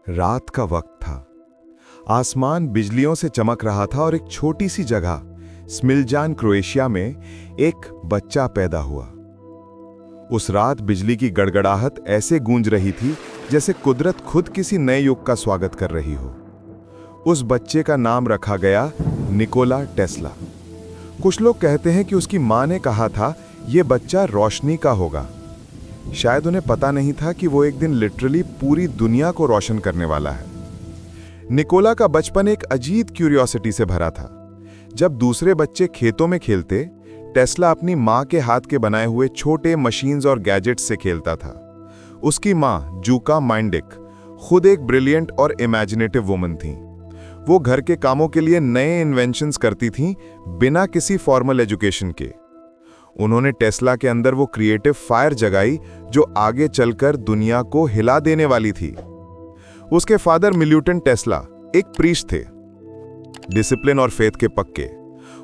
रात का वक्त था। आसमान बिजलियों से चमक रहा था और एक छोटी सी जगह स्मिलजान, क्रोएशिया में एक बच्चा पैदा हुआ। उस रात बिजली की गड़गड़ाहट ऐसे गूंज रही थी जैसे कुदरत खुद किसी नए युग का स्वागत कर रही हो। उस बच्चे का नाम रखा गया निकोला टेस्ला। कुछ लोग कहते हैं कि उसकी मां ने कहा था यह बच्चा रोशनी का होगा। शायद उन्हें पता नहीं था कि वो एक दिन लिटरली पूरी दुनिया को रोशन करने वाला है। निकोला का बचपन एक अजीब क्यूरियोसिटी से भरा था। जब दूसरे बच्चे खेतों में खेलते, टेस्ला अपनी मां के हाथ के बनाए हुए छोटे मशीन्स और गैजेट्स से खेलता था। उसकी मां जूका माइंडिक खुद एक ब्रिलियंट और इमेजिनेटिव वुमन थी। वो घर के कामों के लिए नए इन्वेंशंस करती थीं बिना किसी फॉर्मल एजुकेशन के। उन्होंने टेस्ला के अंदर वो क्रिएटिव फायर जगाई जो आगे चलकर दुनिया को हिला देने वाली थी। उसके फादर मिल्टन टेस्ला एक प्रीस्ट थे, डिसिप्लिन और फेथ के पक्के।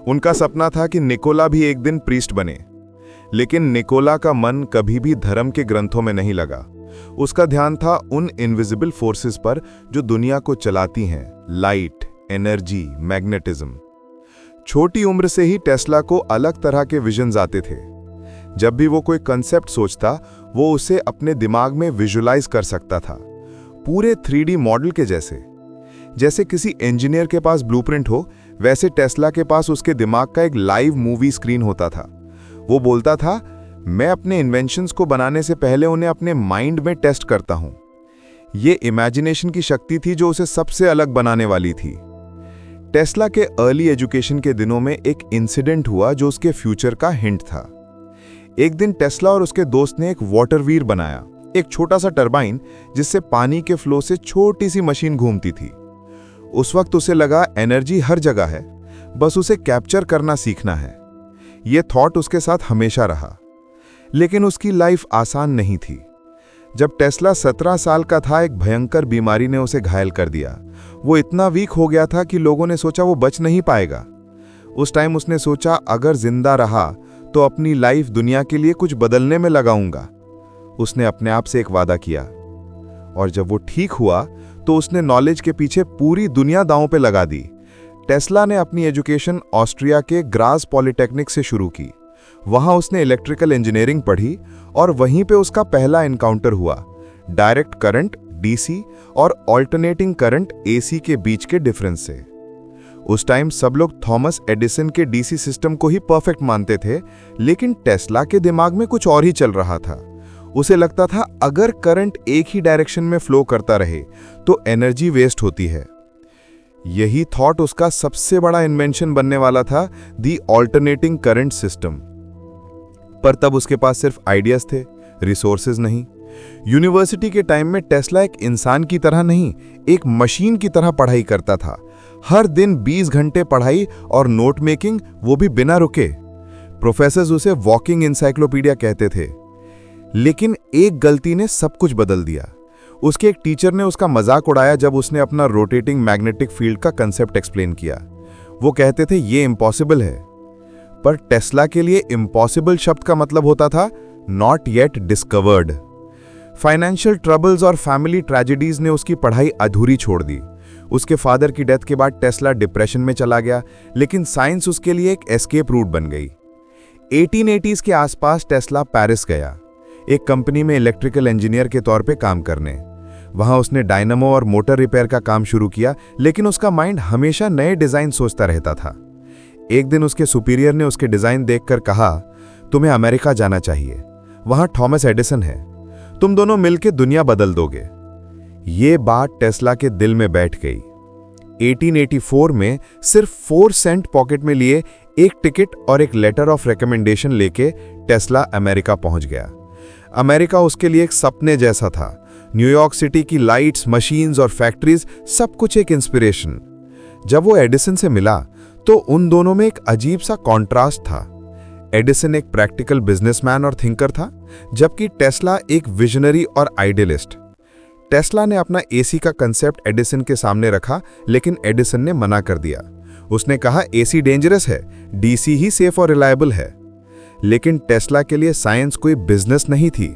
उनका सपना था कि निकोला भी एक दिन प्रीस्ट बने, लेकिन निकोला का मन कभी भी धर्म के ग्रंथों में नहीं लगा। उसका ध्यान था उन इनविजिबल फोर्सेस पर जो दुनिया को चलाती हैं, लाइट, एनर्जी, मैग्नेटिज्म। छोटी उम्र से ही टेस्ला को अलग तरह के विजन्स आते थे। जब भी वो कोई कंसेप्ट सोचता, वो उसे अपने दिमाग में विजुलाइज कर सकता था, पूरे 3D मॉडल के जैसे किसी इंजीनियर के पास ब्लूप्रिंट हो, वैसे टेस्ला के पास उसके दिमाग का एक लाइव मूवी स्क्रीन होता था। वो बोलता था, मैं अपने इन्वेंशंस को बनाने से पहले उन्हें अपने माइंड में टेस्ट करता हूं। ये इमेजिनेशन की शक्ति थी जो उसे सबसे अलग बनाने वाली थी। टेस्ला के अर्ली एजुकेशन के दिनों में एक इंसिडेंट हुआ जो उसके फ्यूचर का हिंट था। एक दिन टेस्ला और उसके दोस्त ने एक वाटर व्हील बनाया, एक छोटा सा टरबाइन जिससे पानी के फ्लो से छोटी सी मशीन घूमती थी। उस वक्त उसे लगा एनर्जी हर जगह है, बस उसे कैप्चर करना सीखना है। यह थॉट उसके साथ हमेशा रहा। लेकिन उसकी लाइफ आसान नहीं थी। जब टेस्ला 17 साल का था, एक भयंकर बीमारी ने उसे घायल कर दिया। वो इतना वीक हो गया था कि लोगों ने सोचा वो बच नहीं पाएगा। उस टाइम उसने सोचा, अगर जिंदा रहा तो अपनी लाइफ दुनिया के लिए कुछ बदलने में लगाऊंगा। उसने अपने आप से एक वादा किया, और जब वो ठीक हुआ तो उसने नॉलेज के पीछे पूरी दुनिया दांव पे लगा दी। टेस्ला ने अपनी एजुकेशन ऑस्ट्रिया के ग्रास पॉलिटेक्निक से शुरू की। वहां उसने इलेक्ट्रिकल इंजीनियरिंग पढ़ी और वहीं पे उसका पहला एनकाउंटर हुआ डायरेक्ट करंट डीसी और ऑल्टरनेटिंग करंट एसी के बीच के डिफरेंस से। उस टाइम सब लोग थॉमस एडिसन के डीसी सिस्टम को ही परफेक्ट मानते थे, लेकिन टेस्ला के दिमाग में कुछ और ही चल रहा था। उसे लगता था अगर करंट एक ही डायरेक्शन में फ्लो करता रहे तो एनर्जी वेस्ट होती है। यही थॉट उसका सबसे बड़ा इन्वेंशन बनने वाला था, दी ऑल्टरनेटिंग करंट सिस्टम। पर तब उसके पास सिर्फ आइडियाज थे, रिसोर्सेज नहीं। यूनिवर्सिटी के टाइम में टेस्ला एक इंसान की तरह नहीं, एक मशीन की तरह पढ़ाई करता था। हर दिन 20 घंटे पढ़ाई और नोट मेकिंग, वो भी बिना रुके। प्रोफेसर्स उसे वॉकिंग एनसाइक्लोपीडिया कहते थे। लेकिन एक गलती ने सब कुछ बदल दिया। उसके एक टीचर ने उसका मजाक उड़ाया जब उसने अपना रोटेटिंग मैग्नेटिक फील्ड का कंसेप्ट एक्सप्लेन किया। वो कहते थे ये इम्पॉसिबल है, पर टेस्ला के लिए इम्पॉसिबल शब्द का मतलब होता था not yet discovered. Financial troubles और फैमिली ट्रेजेडीज ने उसकी पढ़ाई अधूरी छोड़ दी। उसके फादर की डेथ के बाद टेस्ला डिप्रेशन में चला गया, लेकिन साइंस उसके लिए एक एस्केप रूट बन गई। 1880s के आसपास टेस्ला पेरिस गया, एक कंपनी में इलेक्ट्रिकल इंजीनियर के तौर पे काम करने। वहां उसने डायनामो और मोटर रिपेयर का काम शुरू किया, लेकिन उसका माइंड हमेशा नए डिजाइन सोचता रहता था। एक दिन उसके सुपीरियर ने उसके डिजाइन देखकर कहा, तुम्हें अमेरिका जाना चाहिए, वहां थॉमस एडिसन है, तुम दोनों मिलकर दुनिया बदल दोगे। ये बात टेस्ला के दिल में बैठ गई। 1884 में सिर्फ 4 सेंट पॉकेट में लिए एक टिकट और एक लेटर ऑफ रिकमेंडेशन लेके टेस्ला अमेरिका पहुंच गया। अमेरिका उसके लिए एक सपने जैसा था। न्यूयॉर्क सिटी की लाइट्स, मशीन्स और फैक्ट्रीज, सब कुछ एक इंस्पिरेशन। जब वो एडिसन से मिला तो उन दोनों में एक अजीब सा कॉन्ट्रास्ट था। एडिसन एक प्रैक्टिकल बिजनेसमैन और थिंकर था, जबकि टेस्ला एक विजनरी और आइडियलिस्ट। टेस्ला ने अपना एसी का कंसेप्ट एडिसन के सामने रखा, लेकिन एडिसन ने मना कर दिया। उसने कहा एसी डेंजरस है, डीसी ही सेफ और रिलायबल है। लेकिन टेस्ला के लिए साइंस कोई बिजनेस नहीं थी,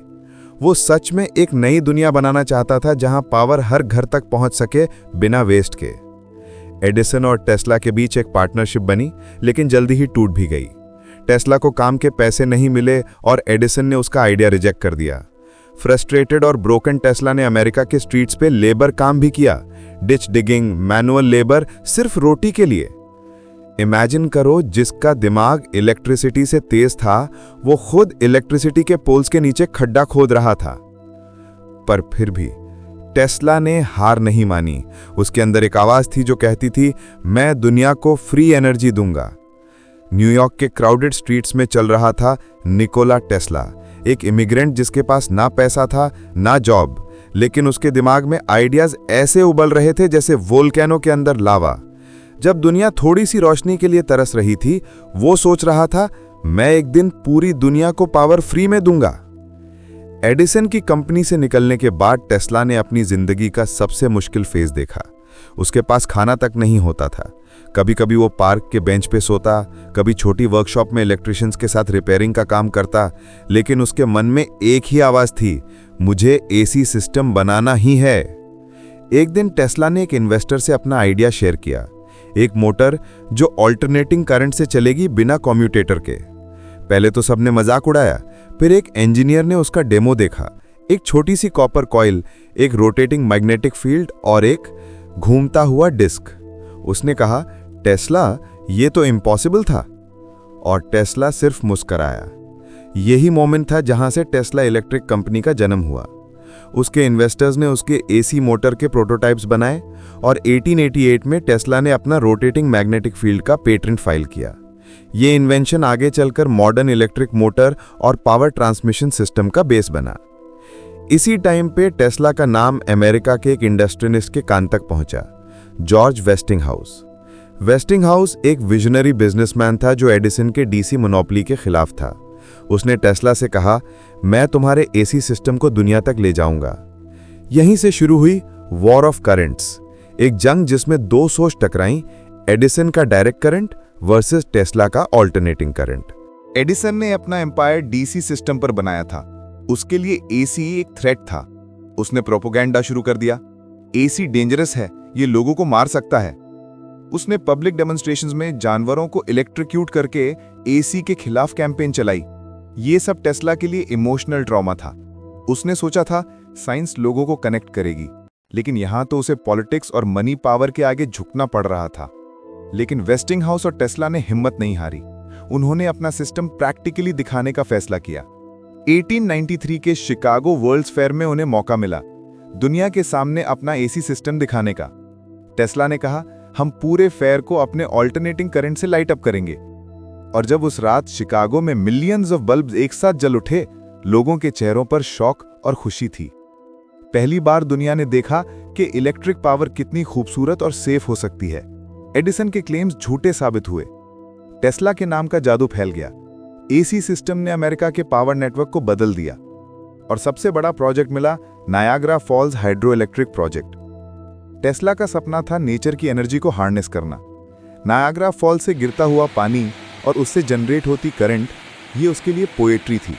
वो सच में एक नई दुनिया बनाना चाहता था जहां पावर हर घर तक पहुंच सके बिना वेस्ट के। एडिसन और टेस्ला के बीच एक पार्टनरशिप बनी, लेकिन जल्दी ही टूट भी गई। टेस्ला को काम के पैसे नहीं मिले और एडिसन ने उसका आइडिया रिजेक्ट कर दिया। फ्रस्ट्रेटेड और ब्रोकन टेस्ला ने अमेरिका के स्ट्रीट्स पे लेबर काम भी किया, डिच डिगिंग, मैनुअल लेबर, सिर्फ रोटी के लिए। इमेजिन करो, जिसका दिमाग इलेक्ट्रिसिटी से तेज था वो खुद इलेक्ट्रिसिटी के पोल्स के नीचे खड्डा खोद रहा था। पर फिर भी टेस्ला ने हार नहीं मानी। उसके अंदर एक आवाज थी जो कहती थी, मैं दुनिया को फ्री एनर्जी दूंगा। न्यूयॉर्क के क्राउडेड स्ट्रीट्स में चल रहा था निकोला टेस्ला, एक इमिग्रेंट जिसके पास ना पैसा था ना जॉब, लेकिन उसके दिमाग में आइडियाज ऐसे उबल रहे थे जैसे वोल्केनो के अंदर लावा। जब दुनिया थोड़ी सी रोशनी के लिए तरस रही थी, वो सोच रहा था, मैं एक दिन पूरी दुनिया को पावर फ्री में दूंगा। एडिसन की कंपनी से निकलने के बाद टेस्ला ने अपनी जिंदगी का सबसे मुश्किल फेज देखा। उसके पास खाना तक नहीं होता था। कभी कभी वो पार्क के बेंच पे सोता, कभी छोटी वर्कशॉप में इलेक्ट्रिशियंस के साथ रिपेयरिंग का काम करता, लेकिन उसके मन में एक ही आवाज थी, मुझे एसी सिस्टम बनाना ही है। एक दिन टेस्ला ने एक इन्वेस्टर से अपना आइडिया शेयर किया, एक मोटर जो ऑल्टरनेटिंग करंट से चलेगी बिना कम्यूटेटर के। पहले तो सबने मजाक उड़ाया, फिर एक इंजीनियर ने उसका डेमो देखा। एक छोटी सी कॉपर कॉइल, एक रोटेटिंग मैग्नेटिक फील्ड और एक घूमता हुआ डिस्क। उसने कहा, टेस्ला, ये तो इम्पॉसिबल था। और टेस्ला सिर्फ मुस्कराया। यही मोमेंट था जहां से टेस्ला इलेक्ट्रिक कंपनी का जन्म हुआ। उसके इन्वेस्टर्स ने उसके एसी मोटर के प्रोटोटाइप्स बनाए और 1888 में टेस्ला ने अपना रोटेटिंग मैग्नेटिक फील्ड का पेटेंट फाइल किया। ये इन्वेंशन आगे चलकर मॉडर्न इलेक्ट्रिक मोटर और पावर ट्रांसमिशन सिस्टम का बेस बना। इसी टाइम पे टेस्ला का नाम अमेरिका के एक इंडस्ट्रियलिस्ट के कान तक पहुंचा, जॉर्ज वेस्टिंगहाउस। वेस्टिंगहाउस एक विजनरी बिजनेसमैन था जो एडिसन के डीसी मोनोपोली के खिलाफ था। उसने टेस्ला से कहा, मैं तुम्हारे एसी सिस्टम को दुनिया तक ले जाऊंगा। यहीं से शुरू हुई वॉर ऑफ करंट्स, एक जंग जिसमें दो सोच टकराई, एडिसन का डायरेक्ट करंट वर्सेस टेस्ला का ऑल्टरनेटिंग करंट। एडिसन ने अपना एम्पायर डीसी सिस्टम पर बनाया था। उसके लिए एसी एक थ्रेट था। उसने प्रोपोगेंडा शुरू कर दिया, एसी डेंजरस है, ये लोगों को मार सकता है। उसने पब्लिक डेमोन्स्ट्रेशंस में जानवरों को इलेक्ट्रिक्यूट करके एसी के खिलाफ कैंपेन चलाई। ये सब टेस्ला के लिए इमोशनल ट्रॉमा था। उसने सोचा था साइंस लोगों को कनेक्ट करेगी, लेकिन यहां तो उसे पॉलिटिक्स और मनी पावर के आगे झुकना पड़ रहा था। लेकिन वेस्टिंगहाउस और टेस्ला ने हिम्मत नहीं हारी। उन्होंने अपना सिस्टम प्रैक्टिकली दिखाने का फैसला किया। 1893 के शिकागो वर्ल्ड्स फेयर में उन्हें मौका मिला दुनिया के सामने अपना एसी सिस्टम दिखाने का। टेस्ला ने कहा, हम पूरे फेयर को अपने ऑल्टरनेटिंग करंट से लाइट अप करेंगे। और जब उस रात शिकागो में मिलियंस ऑफ बल्ब्स एक साथ जल उठे, लोगों के चेहरों पर शौक और खुशी थी। पहली बार दुनिया ने देखा कि इलेक्ट्रिक पावर कितनी खूबसूरत और सेफ हो सकती है। एडिसन के क्लेम्स झूठे साबित हुए। टेस्ला के नाम का जादू फैल गया। एसी सिस्टम ने अमेरिका के पावर नेटवर्क को बदल दिया। और सबसे बड़ा प्रोजेक्ट मिला, Niagara Falls hydro electric project. Tesla का सपना था नेचर की एनर्जी को हार्नेस करना। नायाग्रा फॉल्स से गिरता हुआ पानी और उससे जनरेट होती करंट, ये उसके लिए पोएट्री थी।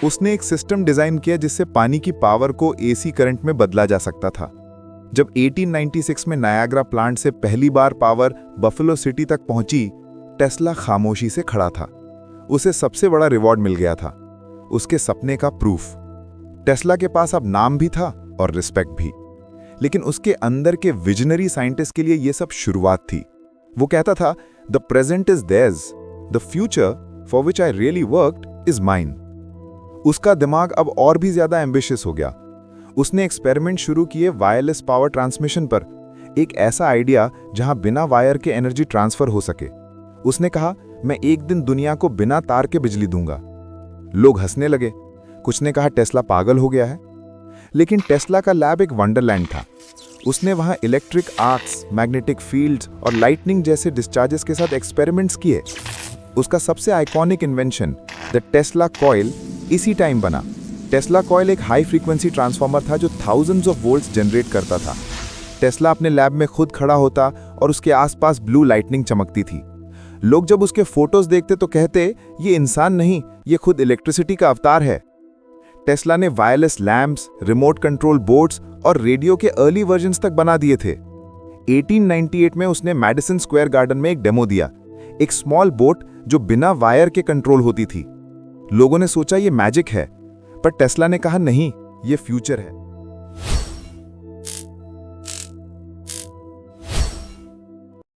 उसने एक सिस्टम डिजाइन किया जिससे पानी की पावर को एसी करंट में बदला जा सकता था। जब 1896 में नायाग्रा प्लांट से पहली बार पावर बफेलो सिटी तक पहुंची, टेस्ला खामोशी से खड़ा था। उसे सबसे बड़ा रिवॉर्ड मिल गया था, उसके सपने का प्रूफ। टेस्ला के पास अब नाम भी था और रिस्पेक्ट भी, लेकिन उसके अंदर के विजनरी साइंटिस्ट के लिए यह सब शुरुआत थी। वो कहता था, the present is theirs, the future for which I really worked is mine. उसका दिमाग अब और भी ज्यादा एम्बिशियस हो गया। उसने एक्सपेरिमेंट शुरू किए वायरलेस पावर ट्रांसमिशन पर, एक ऐसा आइडिया जहां बिना वायर के एनर्जी ट्रांसफर हो सके। उसने कहा, मैं एक दिन दुनिया को बिना तार के बिजली दूंगा। लोग हंसने लगे, कुछ ने कहा टेस्ला पागल हो गया है। लेकिन टेस्ला का लैब एक वंडरलैंड था। उसने वहां इलेक्ट्रिक आर्क्स, मैग्नेटिक फील्ड्स और लाइटनिंग जैसे डिस्चार्जेस के साथ एक्सपेरिमेंट्स किए। उसका सबसे iconic invention the Tesla coil इसी टाइम बना। टेस्ला कॉइल एक हाई फ्रीक्वेंसी ट्रांसफार्मर था जो थाउजेंड्स ऑफ वोल्ट्स जनरेट करता था। टेस्ला अपने लैब में खुद खड़ा होता और उसके आसपास ब्लू लाइटनिंग चमकती थी। लोग जब उसके फोटोज देखते तो कहते, ये इंसान नहीं, ये खुद इलेक्ट्रिसिटी का अवतार है। टेस्ला ने wireless lamps, remote control boats और रेडियो के अर्ली वर्जन्स तक बना दिए थे। 1898 में उसने मैडिसन स्क्वायर गार्डन में एक डेमो दिया, एक स्मॉल बोट जो बिना वायर के कंट्रोल होती थी। लोगों ने सोचा ये मैजिक है, पर टेस्ला ने कहा नहीं, ये फ्यूचर है।